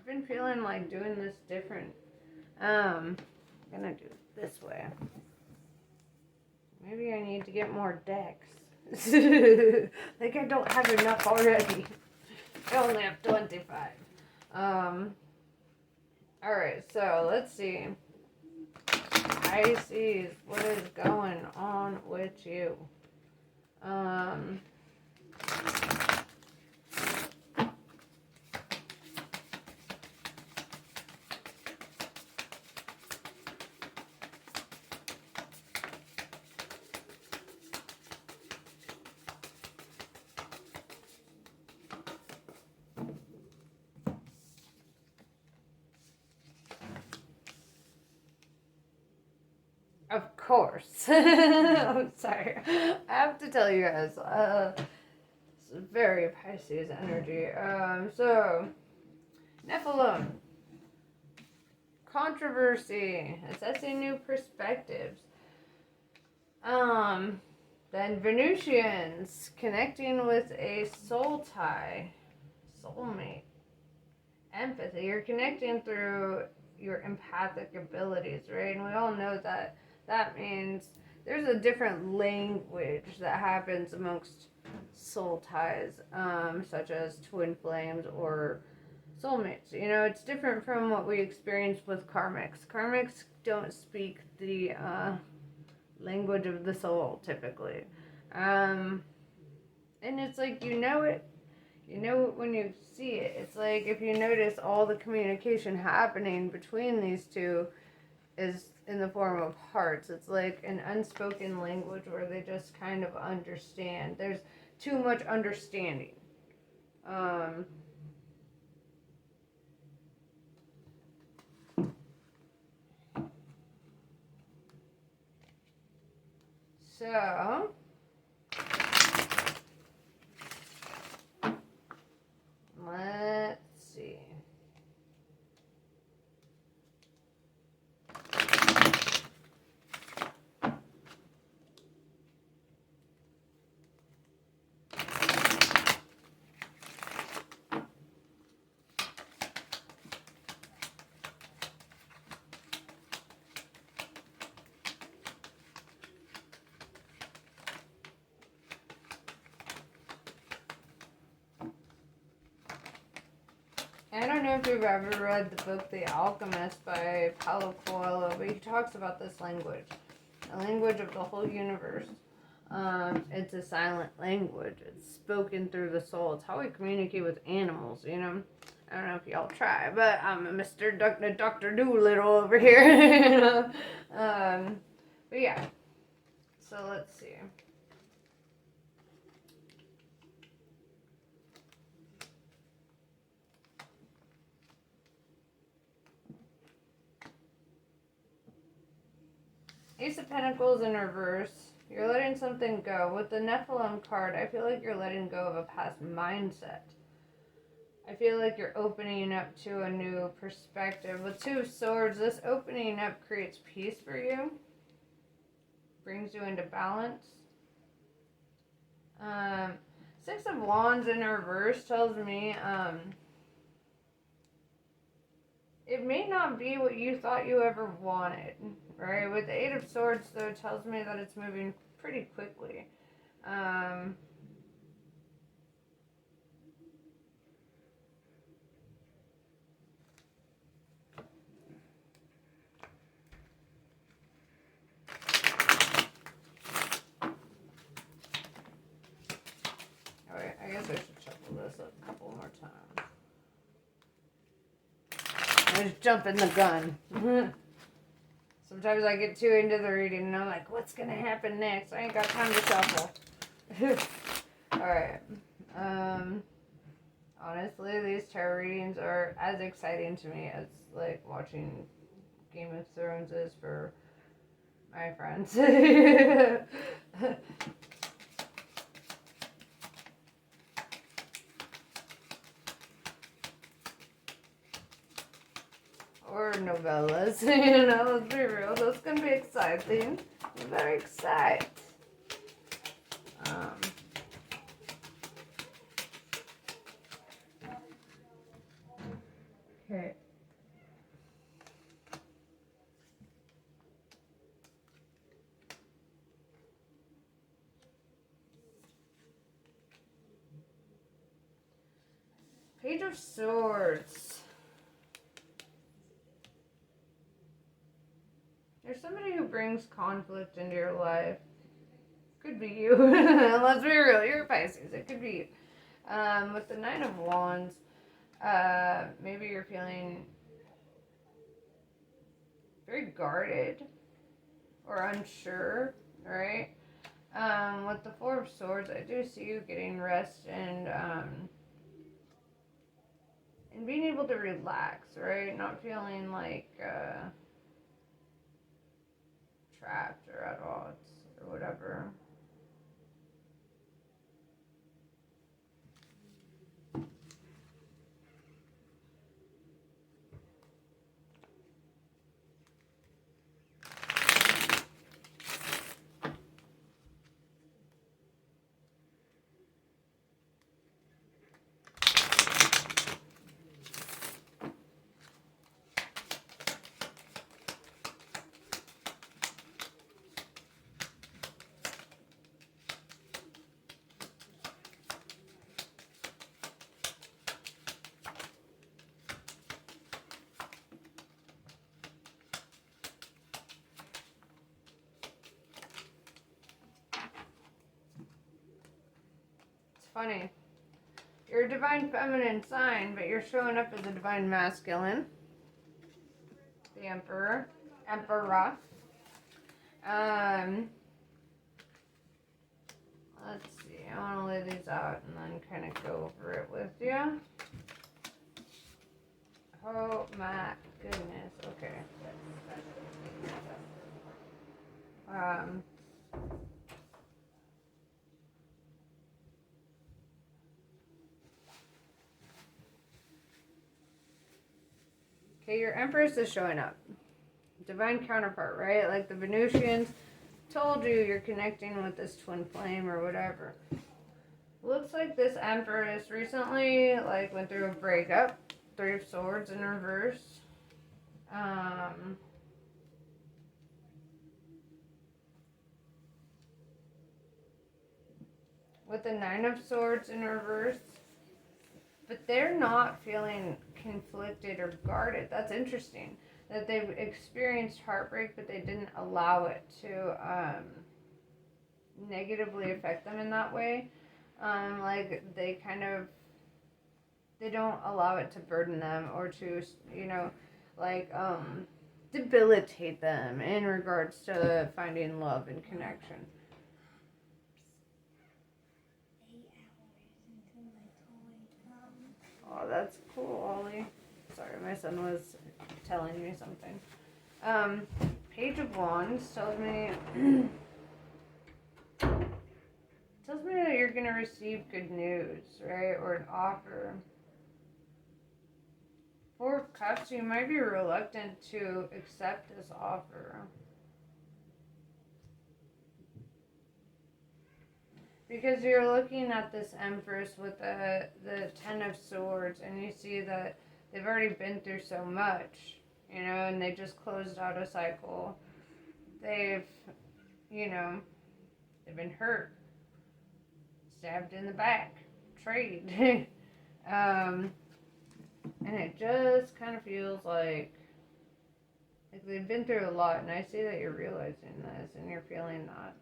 I've been feeling like doing this different. I'm gonna do it this way. Maybe I need to get more decks. Like I don't have enough already. I only have 25. Alright, so let's see. Pisces, what is going on with you? Of course. I'm sorry. I have to tell you guys, it's very Pisces energy. So, Nephilim. Controversy. Assessing new perspectives. Then Venusians. Connecting with a soul tie. Soulmate. Empathy. You're connecting through your empathic abilities, right? And we all know that that means there's a different language that happens amongst soul ties, such as twin flames or soulmates. You know, it's different from what we experience with karmics. Karmics don't speak the language of the soul typically. And it's like, you know it when you see it. It's like if you notice all the communication happening between these two is in the form of hearts. It's like an unspoken language where they just kind of understand. There's too much understanding. So, let's see. I don't know if you've ever read the book The Alchemist by Paulo Coelho, but he talks about this language, the language of the whole universe. It's a silent language. It's spoken through the soul. It's how we communicate with animals, you know. I don't know if y'all try, but I'm a Mr. Dr. Doolittle over here. You know? But yeah. So let's see. Ace of Pentacles in reverse. You're letting something go. With the Nephilim card, I feel like you're letting go of a past mindset. I feel like you're opening up to a new perspective. With Two of Swords, this opening up creates peace for you. Brings you into balance. Six of Wands in reverse tells me it may not be what you thought you ever wanted. Right, with the Eight of Swords, though, it tells me that it's moving pretty quickly. Okay, I guess I should shuffle this a couple more times. I'm just jumping the gun. Sometimes I get too into the reading and I'm like, what's going to happen next? I ain't got time to shuffle. Alright. Honestly, these tarot readings are as exciting to me as, like, watching Game of Thrones is for my friends. Or novellas, you know, let's be real. Those can be exciting. Very exciting. Okay. Page of Swords. There's somebody who brings conflict into your life. Could be you. Let's be real. You're a Pisces. It could be you. With the Nine of Wands, maybe you're feeling very guarded or unsure, right? With the Four of Swords, I do see you getting rest and being able to relax, right? Not feeling like trapped or at odds or whatever. Funny. You're a divine feminine sign, but you're showing up as a divine masculine. The Emperor. Emperor. Let's see. I want to lay these out and then kind of go over it with you. Oh my goodness. Okay. Okay, your Empress is showing up. Divine counterpart, right? Like the Venusians told you you're connecting with this twin flame or whatever. Looks like this Empress recently went through a breakup. Three of Swords in reverse. With the Nine of Swords in reverse. But they're not feeling conflicted or guarded. That's interesting. That they've experienced heartbreak, but they didn't allow it to negatively affect them in that way. They don't allow it to burden them or to, debilitate them in regards to finding love and connection. Oh, that's cool, Ollie. Sorry, my son was telling me something. Page of Wands tells me that you're going to receive good news, right? Or an offer. Four of Cups, you might be reluctant to accept this offer. Because you're looking at this Empress with the Ten of Swords, and you see that they've already been through so much, and they just closed out a cycle. They've been hurt, stabbed in the back, betrayed. And it just kind of feels like they've been through a lot, and I see that you're realizing this, and you're feeling that.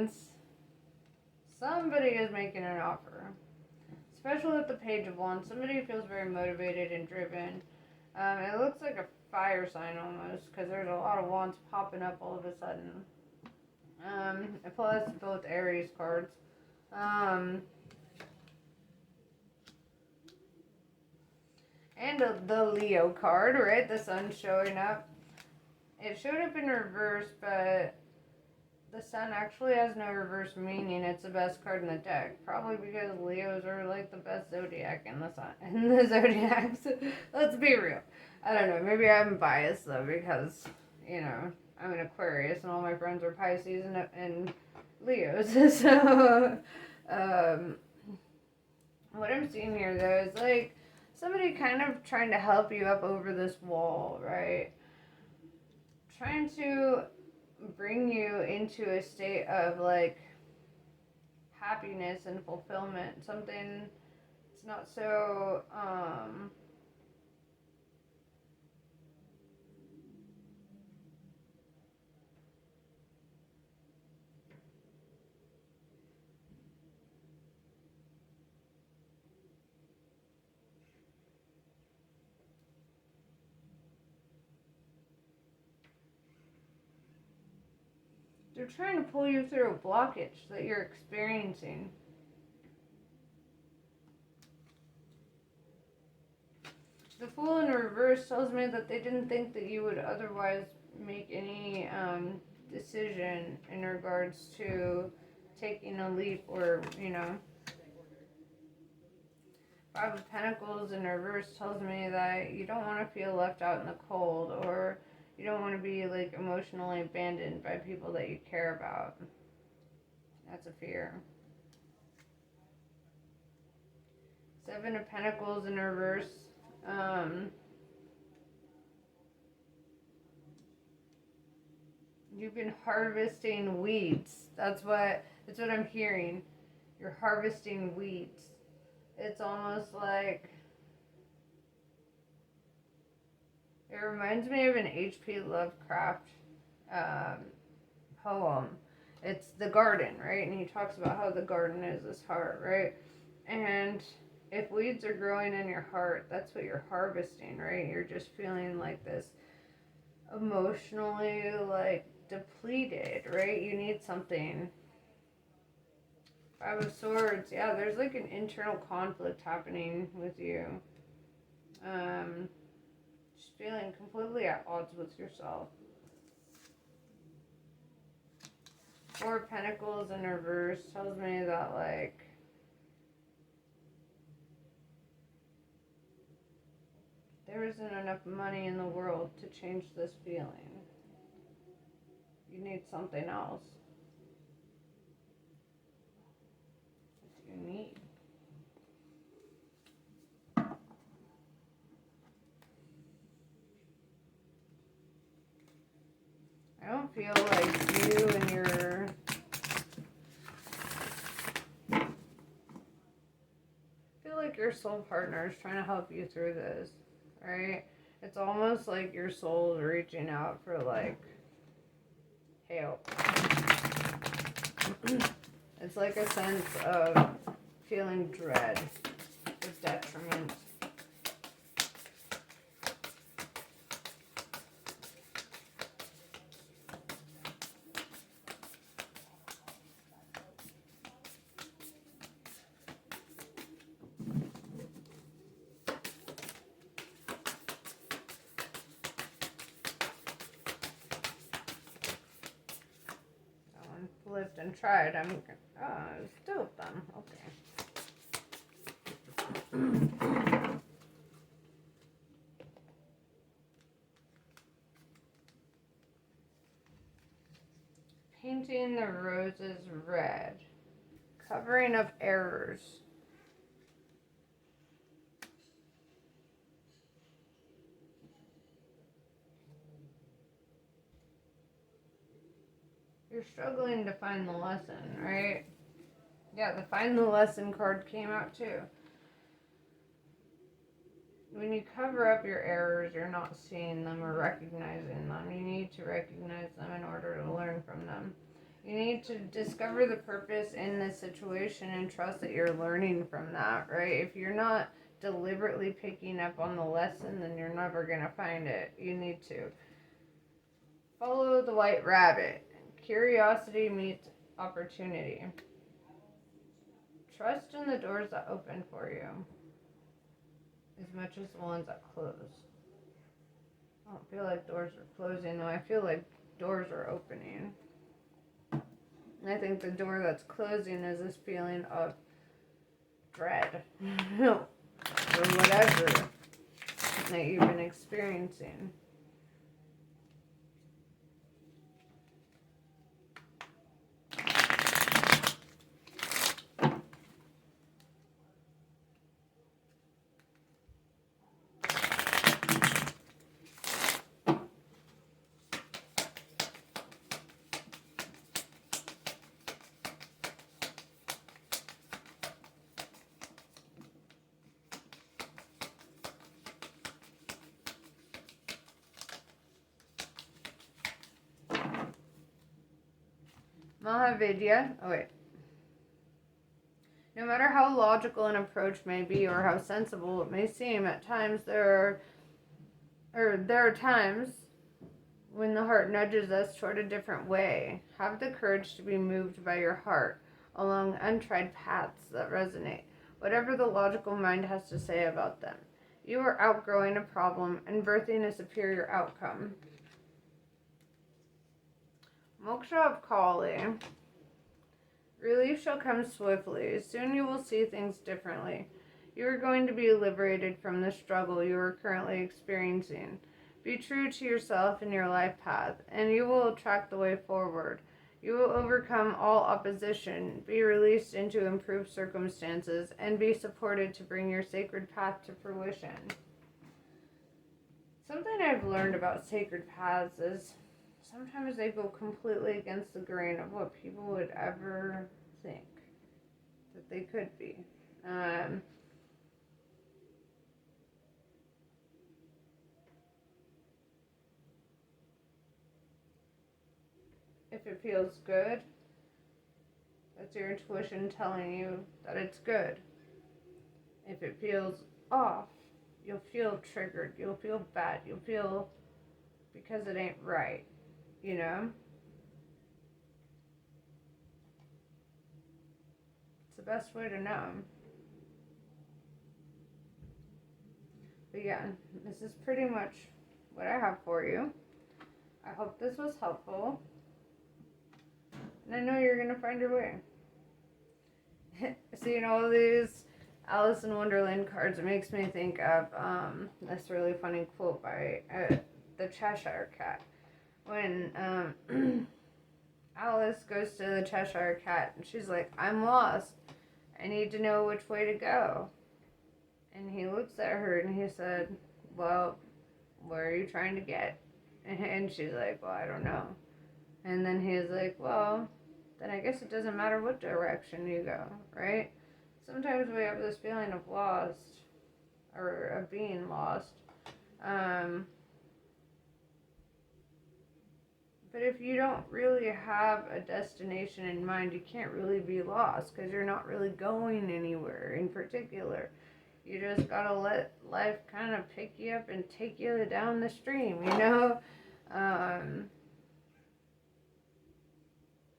Venusians, somebody is making an offer. Especially with the Page of Wands, somebody feels very motivated and driven. It looks like a fire sign almost, because there's a lot of wands popping up all of a sudden. Plus both Aries cards. And the Leo card, right? The sun showing up. It showed up in reverse, but the sun actually has no reverse meaning. It's the best card in the deck. Probably because Leos are like the best zodiac in the sun in the zodiacs. Let's be real. I don't know. Maybe I'm biased though because, you know, I'm an Aquarius and all my friends are Pisces and Leos. So, what I'm seeing here though is like somebody kind of trying to help you up over this wall, right? Trying to bring you into a state of like happiness and fulfillment. Something it's not so they're trying to pull you through a blockage that you're experiencing. The Fool in reverse tells me that they didn't think that you would otherwise make any decision in regards to taking a leap or, you know. Five of Pentacles in reverse tells me that you don't want to feel left out in the cold, or you don't want to be like emotionally abandoned by people that you care about. That's a fear. Seven of Pentacles in reverse. You've been harvesting weeds. That's what I'm hearing. You're harvesting weeds. It's almost like it reminds me of an H.P. Lovecraft poem. It's The Garden, right? And he talks about how the garden is his heart, right? And if weeds are growing in your heart, that's what you're harvesting, right? You're just feeling like this emotionally like depleted, right? You need something. Five of Swords, yeah, there's like an internal conflict happening with you. Just feeling completely at odds with yourself. Four of Pentacles in reverse tells me that like there isn't enough money in the world to change this feeling. You need something else. What do you need? I don't feel like you and your soul partner is trying to help you through this, right? It's almost like your soul is reaching out for like help. It's like a sense of feeling dread, or detriment. Flipped and tried. Still done. Okay. Painting the roses red. Covering up errors. You're struggling to find the lesson, right? Yeah, the find the lesson card came out too. When you cover up your errors, you're not seeing them or recognizing them. You need to recognize them in order to learn from them. You need to discover the purpose in this situation and trust that you're learning from that, right? If you're not deliberately picking up on the lesson, then you're never going to find it. You need to follow the white rabbit. Curiosity meets opportunity. Trust in the doors that open for you as much as the ones that close. I don't feel like doors are closing, though. I feel like doors are opening. And I think the door that's closing is this feeling of dread or whatever that you've been experiencing. Mahavidya. Oh, wait. No matter how logical an approach may be or how sensible it may seem, at times there are times when the heart nudges us toward a different way. Have the courage to be moved by your heart along untried paths that resonate, whatever the logical mind has to say about them. You are outgrowing a problem and birthing a superior outcome. Moksha of Kali. Relief shall come swiftly. Soon you will see things differently. You are going to be liberated from the struggle you are currently experiencing. Be true to yourself and your life path, and you will attract the way forward. You will overcome all opposition, be released into improved circumstances, and be supported to bring your sacred path to fruition. Something I've learned about sacred paths is sometimes they go completely against the grain of what people would ever think that they could be. If it feels good, that's your intuition telling you that it's good. If it feels off, you'll feel triggered, you'll feel bad, you'll feel because it ain't right, you know? It's the best way to know. But yeah, this is pretty much what I have for you. I hope this was helpful. And I know you're going to find your way. Seeing all these Alice in Wonderland cards, it makes me think of this really funny quote by the Cheshire Cat. When Alice goes to the Cheshire Cat and she's like, I'm lost. I need to know which way to go. And he looks at her and he said, well, where are you trying to get? And she's like, well, I don't know. And then he's like, well, then I guess it doesn't matter what direction you go, right? Sometimes we have this feeling of lost, or of being lost. But if you don't really have a destination in mind, you can't really be lost because you're not really going anywhere in particular. You just gotta let life kind of pick you up and take you down the stream, you know?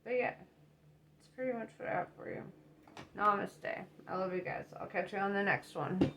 But yeah, it's pretty much what I have for you. Namaste. I love you guys. I'll catch you on the next one.